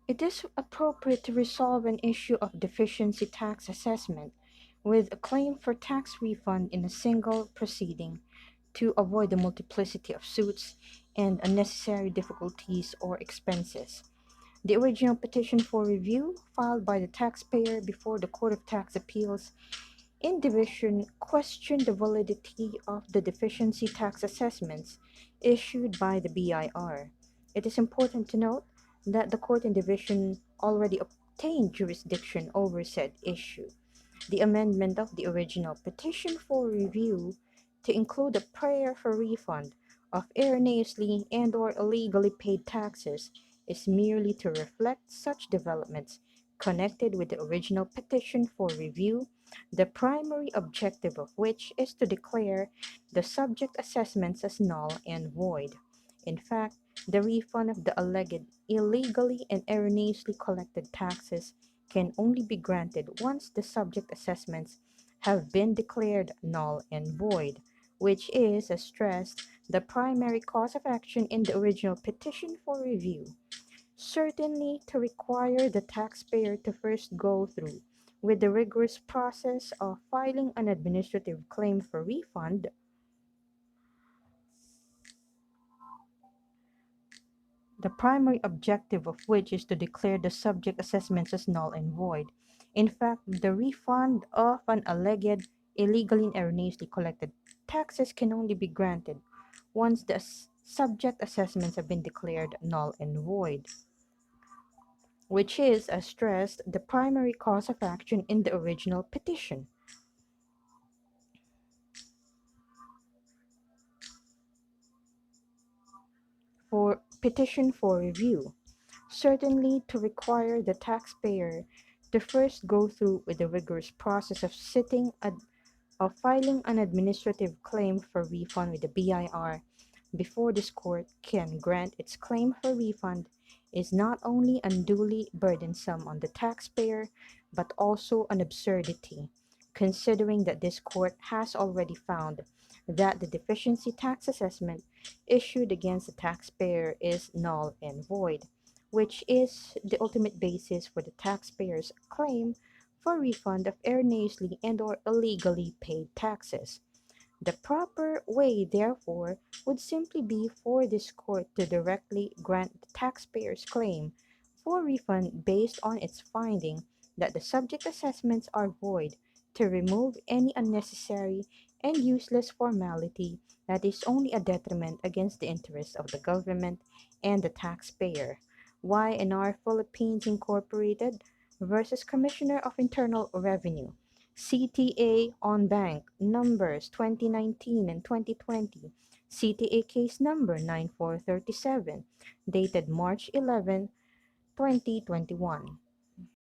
It is appropriate to resolve an issue of deficiency tax assessment with a claim for tax refund in a single proceeding to avoid the multiplicity of suits and unnecessary difficulties or expenses. The original petition for review, filed by the taxpayer before the Court of Tax Appeals in Division, questioned the validity of the deficiency tax assessments issued by the BIR. It is important to note that the Court in Division already obtained jurisdiction over said issue. The amendment of the original petition for review to include a prayer for refund of erroneously and/or illegally paid taxes is merely to reflect such developments connected with the original petition for review, the primary objective of which is to declare the subject assessments as null and void. In fact, the refund of the alleged illegally and erroneously collected taxes can only be granted once the subject assessments have been declared null and void, which is, as stressed, the primary cause of action in the original petition for review. Certainly, to require the taxpayer to first go through with the rigorous process of filing an administrative claim for refund, the primary objective of which is to declare the subject assessments as null and void. In fact, the refund of an alleged illegally and erroneously collected taxes can only be granted once the subject assessments have been declared null and void, which is, as stressed, the primary cause of action in the original petition. For petition for review, certainly to require the taxpayer to first go through with the rigorous process of filing an administrative claim for refund with the BIR before this court can grant its claim for refund is not only unduly burdensome on the taxpayer but also an absurdity, considering that this court has already found that the deficiency tax assessment issued against the taxpayer is null and void, which is the ultimate basis for the taxpayer's claim for refund of erroneously and/or illegally paid taxes. The proper way, therefore, would simply be for this court to directly grant the taxpayer's claim for refund based on its finding that the subject assessments are void, to remove any unnecessary and useless formality that is only a detriment against the interests of the government and the taxpayer. Y&R Philippines Incorporated versus Commissioner of Internal Revenue, CTA on Bank numbers 2019 and 2020, CTA case number 9437, dated March 11, 2021.